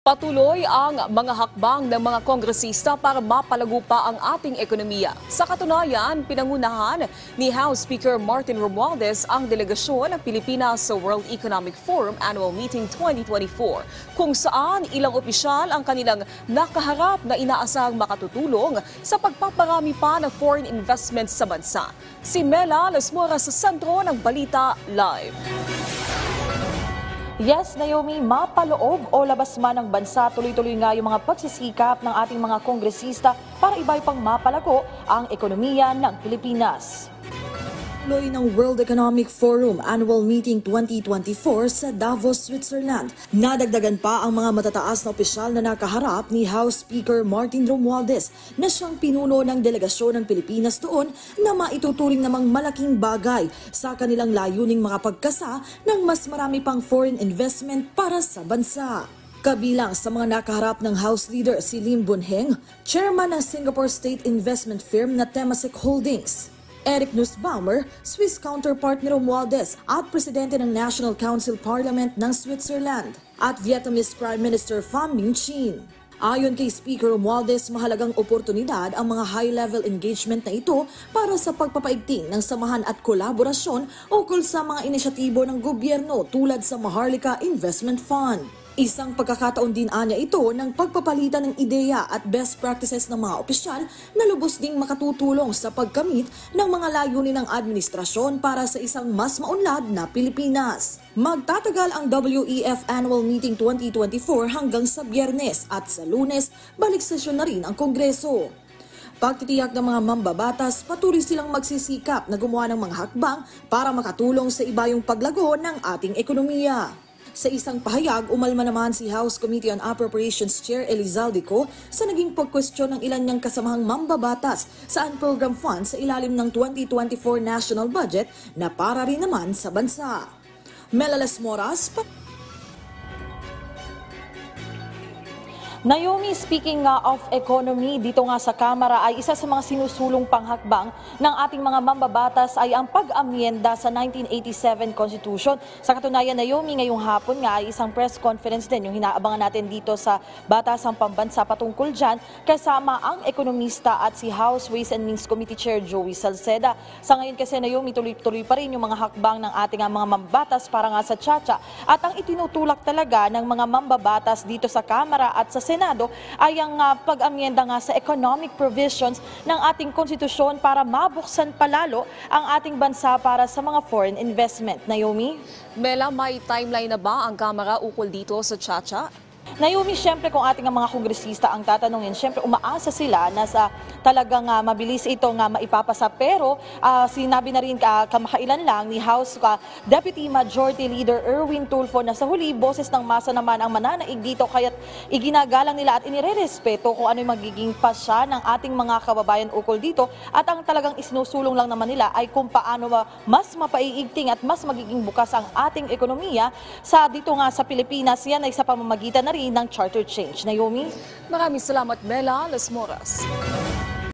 Patuloy ang mga hakbang ng mga kongresista para mapalago pa ang ating ekonomiya. Sa katunayan, pinangunahan ni House Speaker Martin Romualdez ang delegasyon ng Pilipinas sa World Economic Forum Annual Meeting 2024, kung saan ilang opisyal ang kanilang nakaharap na inaasahang makatutulong sa pagpaparami pa ng foreign investments sa bansa. Si Mela Lasmora sa sentro ng Balita Live. Yes, Naomi, mapaloob o labas man ng bansa, tuloy-tuloy nga yung mga pagsisikap ng ating mga kongresista para iba'y pang mapalago ang ekonomiya ng Pilipinas. Tuloy ng World Economic Forum Annual Meeting 2024 sa Davos, Switzerland. Nadagdagan pa ang mga matataas na opisyal na nakaharap ni House Speaker Martin Romualdez na siyang pinuno ng delegasyon ng Pilipinas doon na maituturing namang malaking bagay sa kanilang layuning makapagkasa ng mas marami pang foreign investment para sa bansa. Kabilang sa mga nakaharap ng House Leader si Lim Boon Heng, Chairman ng Singapore State Investment Firm na Temasek Holdings, Eric Nussbaumer, Swiss counterpart ni Romualdez at Presidente ng National Council Parliament ng Switzerland, at Vietnamese Prime Minister Pham Minh Chinh. Ayon kay Speaker Romualdez, mahalagang oportunidad ang mga high-level engagement na ito para sa pagpapaigting ng samahan at kolaborasyon ukol sa mga inisyatibo ng gobyerno tulad sa Maharlika Investment Fund. Isang pagkakataon din anya ito ng pagpapalitan ng ideya at best practices ng mga opisyal na lubos ding makatutulong sa pagkamit ng mga layunin ng administrasyon para sa isang mas maunlad na Pilipinas. Magtatagal ang WEF Annual Meeting 2024 hanggang sa Biyernes at sa Lunes, balik sesyon na rin ang Kongreso. Pagtitiyak ng mga mambabatas, patuloy silang magsisikap na gumawa ng mga hakbang para makatulong sa ibayong paglago ng ating ekonomiya. Sa isang pahayag, umalma naman si House Committee on Appropriations Chair Elizalde Co sa naging pagkwestiyon ng ilan niyang kasamahang mambabatas sa unprogrammed funds sa ilalim ng 2024 national budget na para rin naman sa bansa. Mela Lasmoras, Naomi, speaking nga of economy, dito nga sa Kamara ay isa sa mga sinusulong panghakbang ng ating mga mambabatas ay ang pag-amyenda sa 1987 Constitution. Sa katunayan, Naomi, ngayong hapon nga ay isang press conference din yung hinaabangan natin dito sa Batasang Pambansa patungkol dyan, kasama ang ekonomista at si House Ways and Means Committee Chair Joey Salceda. Sa ngayon kasi, Naomi, tuloy-tuloy pa rin yung mga hakbang ng ating mga mambabatas para nga sa Tsa-Tsa. At ang itinutulak talaga ng mga mambabatas dito sa Kamara at sa Senado ay ang pag-amyenda nga sa economic provisions ng ating konstitusyon para mabuksan palalo ang ating bansa para sa mga foreign investment. Naomi? Mela, may timeline na ba ang Kamara ukol dito sa Tsa-Tsa? Naomi, siyempre kung ating mga kongresista ang tatanungin, siyempre umaasa sila na sa talagang mabilis ito nga maipapasa. Pero sinabi na rin kamakailan lang ni House Deputy Majority Leader Erwin Tulfo na sa huli, boses ng masa naman ang mananaig dito, kaya't iginagalang nila at inirerespeto kung ano yung magiging pasya ng ating mga kababayan ukol dito. At ang talagang isinusulong lang naman nila ay kung paano mas mapaiigting at mas magiging bukas ang ating ekonomiya sa dito nga sa Pilipinas. Yan ay sa pamamagitan na rin ng charter change. Naomi? Maraming salamat, Mela Lasmoras.